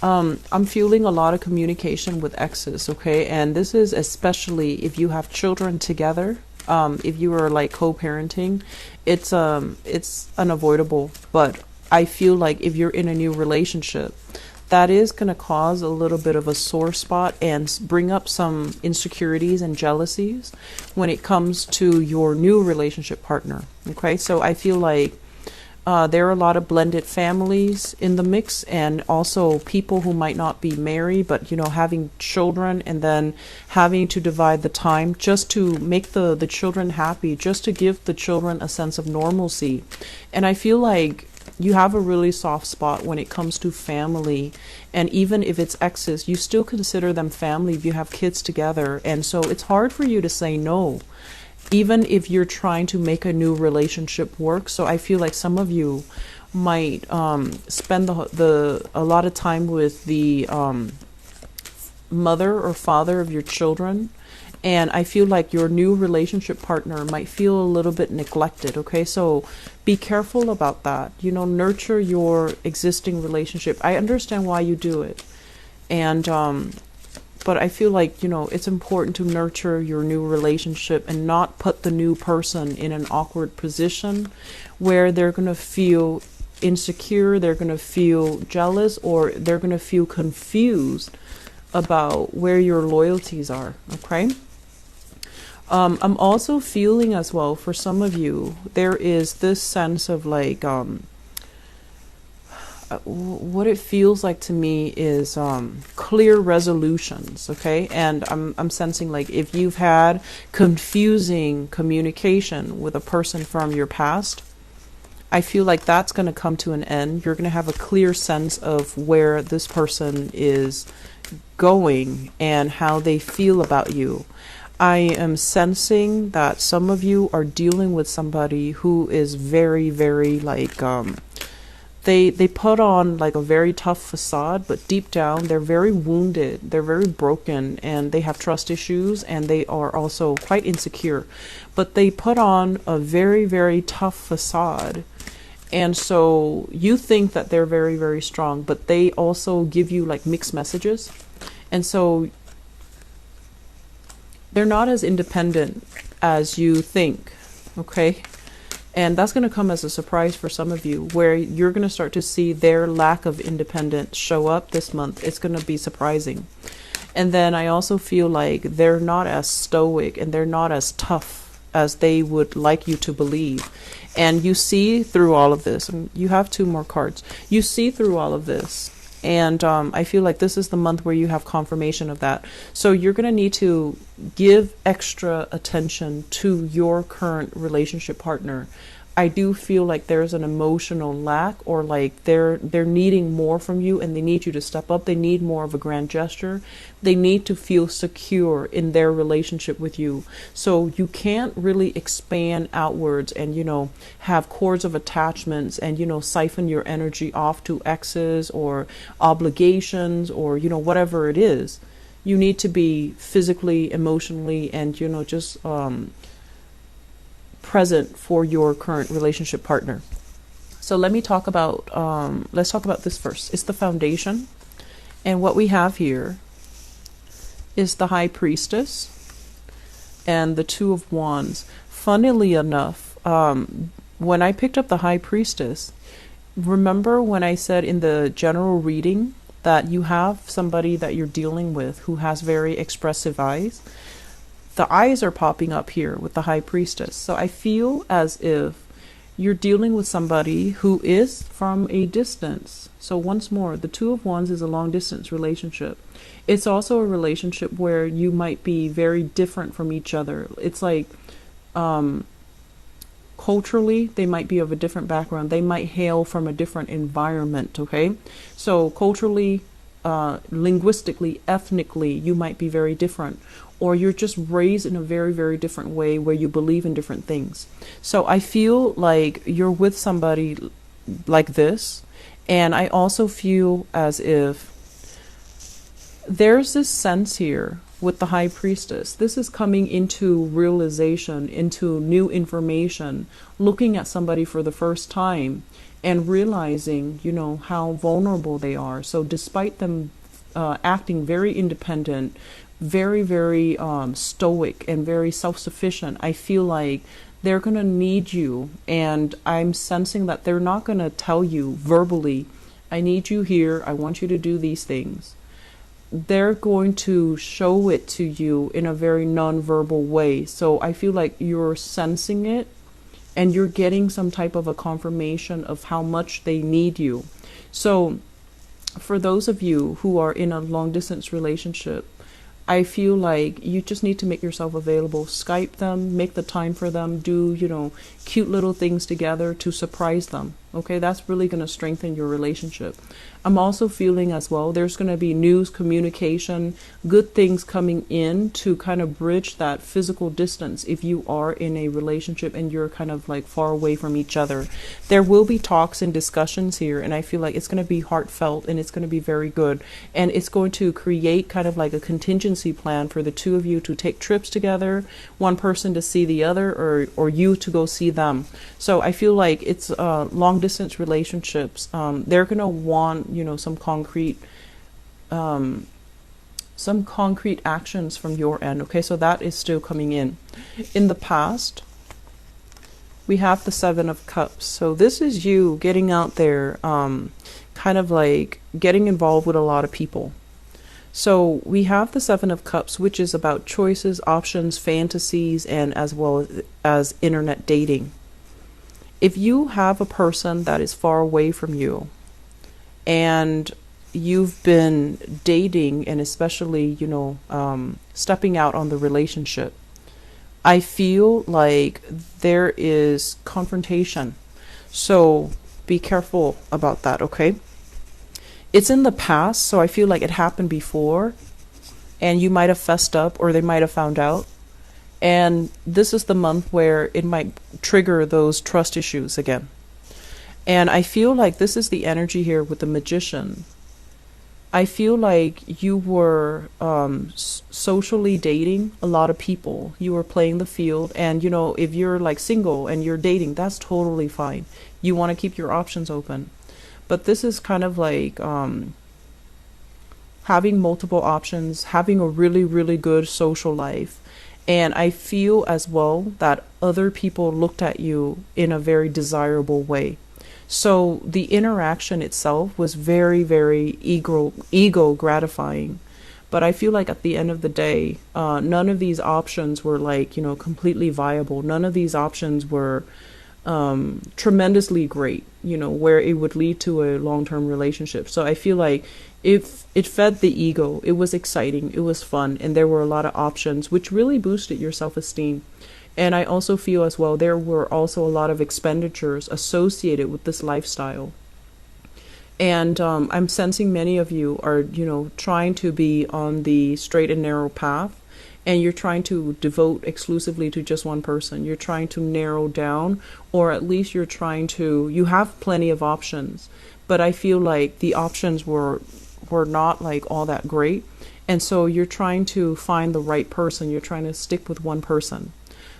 I'm feeling a lot of communication with exes, okay? And this is especially if you have children together. If you are like co-parenting, it's unavoidable. But I feel like if you're in a new relationship, that is going to cause a little bit of a sore spot and bring up some insecurities and jealousies when it comes to your new relationship partner. Okay, so I feel like there are a lot of blended families in the mix, and also people who might not be married, but having children and then having to divide the time just to make the children happy, just to give the children a sense of normalcy. And I feel like you have a really soft spot when it comes to family, and even if it's exes, you still consider them family if you have kids together. And so it's hard for you to say no, even if you're trying to make a new relationship work. So I feel like some of you might spend a lot of time with the mother or father of your children. And I feel like your new relationship partner might feel a little bit neglected, okay? So be careful about that. Nurture your existing relationship. I understand why you do it. And but I feel like, it's important to nurture your new relationship and not put the new person in an awkward position where they're going to feel insecure, they're going to feel jealous, or they're going to feel confused about where your loyalties are, okay? I'm also feeling as well, for some of you, there is this sense of like, what it feels like to me is clear resolutions, okay? And I'm sensing like if you've had confusing communication with a person from your past, I feel like that's going to come to an end. You're going to have a clear sense of where this person is going and how they feel about you. I am sensing that some of you are dealing with somebody who is very, very like, they put on like a very tough facade, but deep down they're very wounded, they're very broken, and they have trust issues, and they are also quite insecure. But they put on a very, very tough facade. And so you think that they're very, very strong, but they also give you like mixed messages. And so they're not as independent as you think, okay? And that's going to come as a surprise for some of you, where you're going to start to see their lack of independence show up this month. It's going to be surprising. And then I also feel like they're not as stoic and they're not as tough as they would like you to believe. And you see through all of this, and you have 2 more cards. You see through all of this. And I feel like this is the month where you have confirmation of that. So you're going to need to give extra attention to your current relationship partner. I do feel like there's an emotional lack, or like they're needing more from you, and they need you to step up. They need more of a grand gesture. They need to feel secure in their relationship with you. So you can't really expand outwards and, have cords of attachments and, siphon your energy off to exes or obligations or, whatever it is. You need to be physically, emotionally, and, just present for your current relationship partner. So let's talk about this first. It's the foundation. And what we have here is the High Priestess and the Two of Wands. Funnily enough, when I picked up the High Priestess, remember when I said in the general reading that you have somebody that you're dealing with who has very expressive eyes? The eyes are popping up here with the High Priestess. So I feel as if you're dealing with somebody who is from a distance. So once more, the Two of Wands is a long distance relationship. It's also a relationship where you might be very different from each other. It's like culturally, they might be of a different background. They might hail from a different environment, okay? So culturally, linguistically, ethnically, you might be very different. Or you're just raised in a very, very different way where you believe in different things. So I feel like you're with somebody like this. And I also feel as if there's this sense here with the High Priestess. This is coming into realization, into new information, looking at somebody for the first time and realizing, how vulnerable they are. So despite them acting very independent, very, very stoic and very self-sufficient, I feel like they're going to need you. And I'm sensing that they're not going to tell you verbally, I need you here, I want you to do these things. They're going to show it to you in a very non-verbal way. So I feel like you're sensing it and you're getting some type of a confirmation of how much they need you. So for those of you who are in a long distance relationship, I feel like you just need to make yourself available. Skype them, make the time for them, do, cute little things together to surprise them. Okay, that's really going to strengthen your relationship. I'm also feeling as well, there's going to be news, communication, good things coming in to kind of bridge that physical distance if you are in a relationship and you're kind of like far away from each other. There will be talks and discussions here, and I feel like it's going to be heartfelt and it's going to be very good. And it's going to create kind of like a contingency plan for the two of you to take trips together, one person to see the other, or you to go see them. So I feel like it's long distance relationships. They're going to want, some concrete actions from your end. Okay, so that is still coming in. In the past, we have the Seven of Cups. So this is you getting out there, kind of like getting involved with a lot of people. So we have the Seven of Cups, which is about choices, options, fantasies, and as well as internet dating. If you have a person that is far away from you and you've been dating and especially, stepping out on the relationship, I feel like there is confrontation. So be careful about that, okay? It's in the past, so I feel like it happened before and you might have fessed up or they might have found out. And this is the month where it might trigger those trust issues again. And I feel like this is the energy here with the Magician. I feel like you were socially dating a lot of people. You were playing the field. And, if you're like single and you're dating, that's totally fine. You want to keep your options open. But this is kind of like having multiple options, having a really, really good social life. And I feel as well that other people looked at you in a very desirable way. So the interaction itself was very, very ego gratifying. But I feel like at the end of the day, none of these options were like, completely viable. None of these options were tremendously great, where it would lead to a long-term relationship. So I feel like if it fed the ego, it was exciting, it was fun, and there were a lot of options, which really boosted your self-esteem. And I also feel as well, there were also a lot of expenditures associated with this lifestyle. And I'm sensing many of you are, trying to be on the straight and narrow path. And you're trying to devote exclusively to just one person. You're trying to narrow down, or at least you have plenty of options. But I feel like the options were not like all that great. And so you're trying to find the right person. You're trying to stick with one person.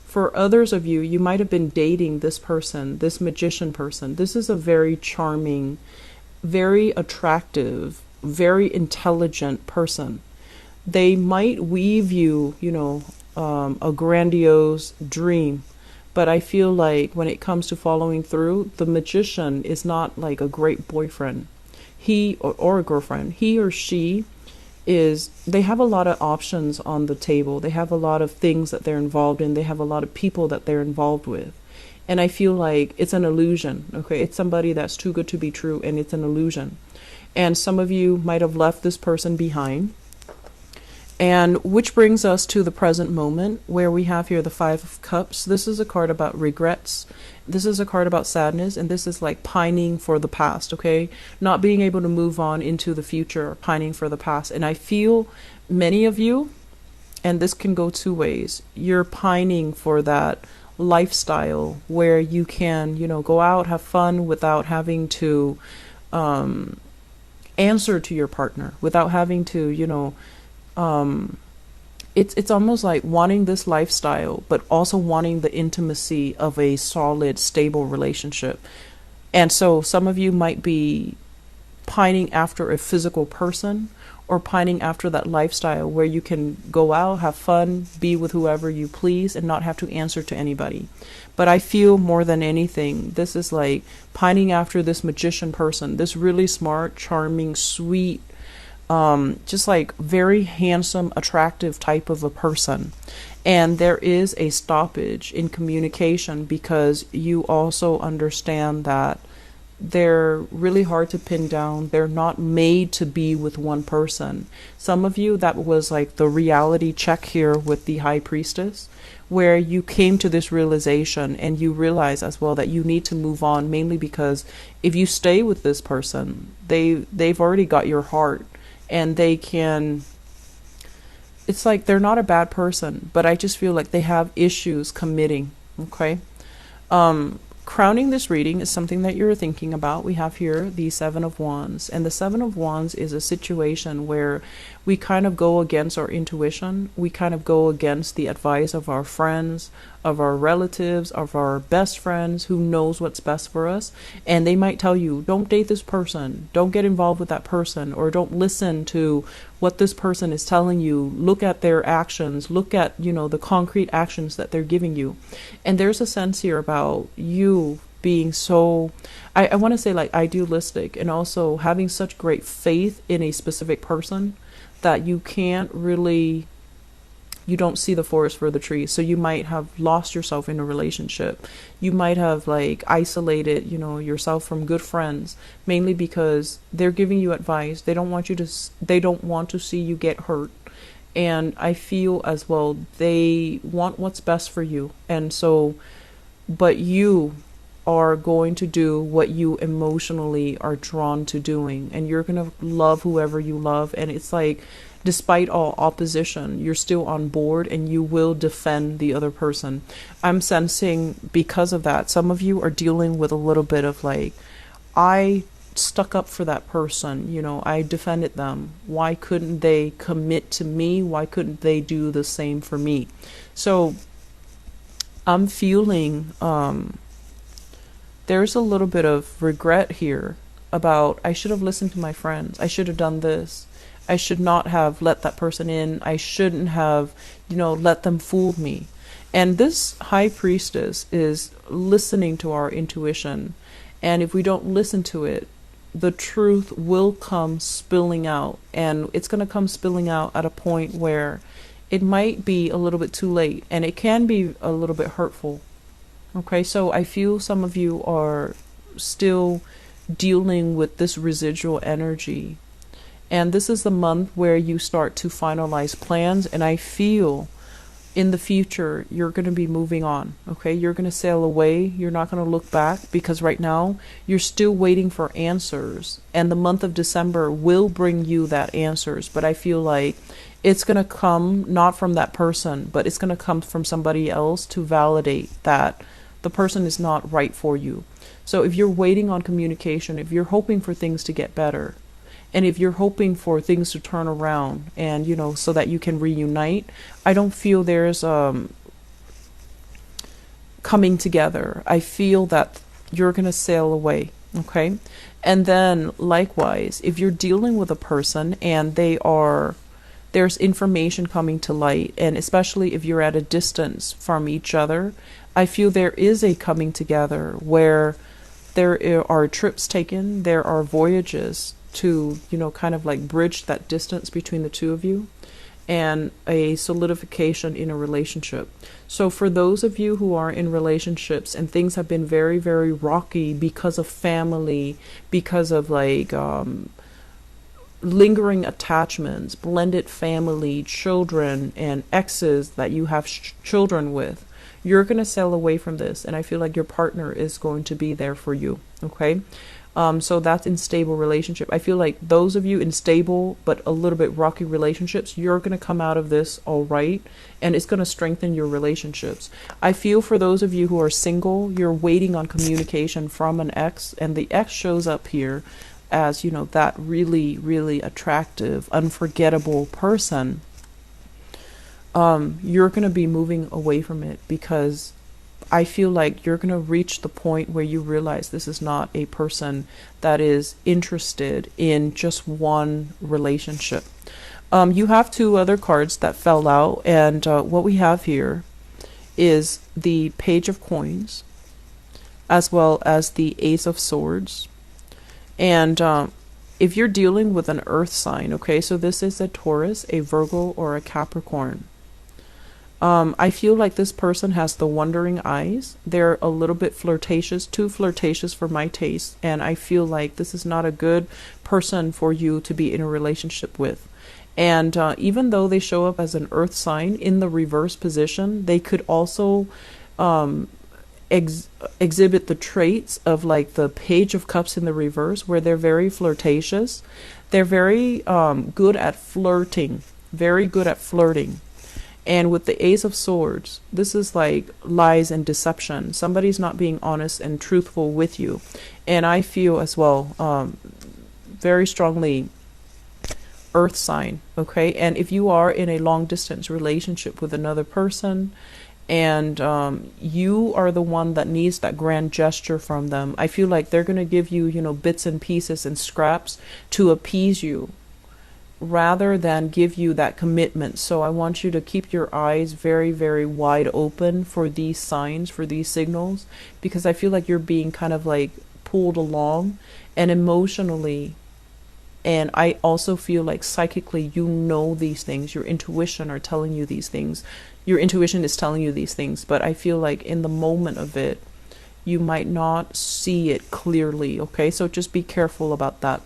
For others of you, you might have been dating this person, this Magician person. This is a very charming, very attractive, very intelligent person. They might weave you, a grandiose dream. But I feel like when it comes to following through, the Magician is not like a great boyfriend. Or a girlfriend. He or she they have a lot of options on the table. They have a lot of things that they're involved in. They have a lot of people that they're involved with. And I feel like it's an illusion, okay? It's somebody that's too good to be true, and it's an illusion. And some of you might have left this person behind. And which brings us to the present moment, where we have here the Five of Cups. This is a card about regrets. This is a card about sadness, and this is like pining for the past, okay? Not being able to move on into the future, pining for the past. And I feel many of you, and this can go two ways, you're pining for that lifestyle where you can, go out, have fun without having to answer to your partner, without having to, it's almost like wanting this lifestyle, but also wanting the intimacy of a solid, stable relationship. And so some of you might be pining after a physical person, or pining after that lifestyle where you can go out, have fun, be with whoever you please, and not have to answer to anybody. But I feel more than anything, this is like pining after this magician person, this really smart, charming, sweet, just like very handsome, attractive type of a person. And there is a stoppage in communication because you also understand that they're really hard to pin down. They're not made to be with one person. Some of you, that was like the reality check here with the High Priestess, where you came to this realization and you realize as well that you need to move on, mainly because if you stay with this person, they've already got your heart, and they can, it's like they're not a bad person, but I just feel like they have issues committing. Okay. Crowning this reading is something that you're thinking about. We have here the Seven of Wands, and the Seven of Wands is a situation where we kind of go against our intuition. We kind of go against the advice of our friends, of our relatives, of our best friends who knows what's best for us. And they might tell you, don't date this person, don't get involved with that person, or don't listen to what this person is telling you. Look at their actions, look at, the concrete actions that they're giving you. And there's a sense here about you being so, I want to say like idealistic, and also having such great faith in a specific person that you can't really, you don't see the forest for the trees. So you might have lost yourself in a relationship. You might have like isolated, yourself from good friends, mainly because they're giving you advice. They don't want to see you get hurt. And I feel as well, they want what's best for you. And so, but you are going to do what you emotionally are drawn to doing, and you're going to love whoever you love. And it's like, despite all opposition, you're still on board and you will defend the other person. I'm sensing because of that, some of you are dealing with a little bit of like, I stuck up for that person, I defended them. Why couldn't they commit to me? Why couldn't they do the same for me? So I'm feeling there's a little bit of regret here about, I should have listened to my friends. I should have done this. I should not have let that person in. I shouldn't have, let them fool me. And this High Priestess is listening to our intuition. And if we don't listen to it, the truth will come spilling out. And it's going to come spilling out at a point where it might be a little bit too late. And it can be a little bit hurtful. Okay, so I feel some of you are still dealing with this residual energy. And this is the month where you start to finalize plans. And I feel in the future, you're going to be moving on. Okay, you're going to sail away. You're not going to look back, because right now you're still waiting for answers. And the month of December will bring you that answers. But I feel like it's going to come not from that person, but it's going to come from somebody else to validate that the person is not right for you. So if you're waiting on communication, if you're hoping for things to get better, and if you're hoping for things to turn around and, so that you can reunite, I don't feel there's coming together. I feel that you're going to sail away. Okay. And then likewise, if you're dealing with a person and there's information coming to light, and especially if you're at a distance from each other, I feel there is a coming together where there are trips taken, there are voyages to, kind of like bridge that distance between the two of you, and a solidification in a relationship. So for those of you who are in relationships and things have been very, very rocky because of family, because of like lingering attachments, blended family, children, and exes that you have children with, you're going to sail away from this. And I feel like your partner is going to be there for you. Okay. So that's in stable relationship. I feel like those of you in stable but a little bit rocky relationships, you're going to come out of this all right, and it's going to strengthen your relationships. I feel for those of you who are single, you're waiting on communication from an ex, and the ex shows up here as, that really, really attractive, unforgettable person. you're going to be moving away from it, because I feel like you're going to reach the point where you realize this is not a person that is interested in just one relationship. You have two other cards that fell out, and what we have here is the Page of Coins, as well as the Ace of Swords. And if you're dealing with an earth sign, okay, so this is a Taurus, a Virgo, or a Capricorn. I feel like this person has the wandering eyes. They're a little bit flirtatious, too flirtatious for my taste. And I feel like this is not a good person for you to be in a relationship with. And even though they show up as an earth sign in the reverse position, they could also exhibit the traits of like the Page of Cups in the reverse, where they're very flirtatious. They're very good at flirting, very good at flirting. And with the Ace of Swords, this is like lies and deception. Somebody's not being honest and truthful with you. And I feel as well, very strongly earth sign, okay? And if you are in a long distance relationship with another person, and you are the one that needs that grand gesture from them, I feel like they're going to give you, you know, bits and pieces and scraps to appease you, rather than give you that commitment. So I want you to keep your eyes very, very wide open for these signs, for these signals, because I feel like you're being kind of like pulled along, and emotionally, and I also feel like psychically, you know these things. Your intuition are telling you these things. Your intuition is telling you these things, but I feel like in the moment of it, you might not see it clearly, okay? So just be careful about that.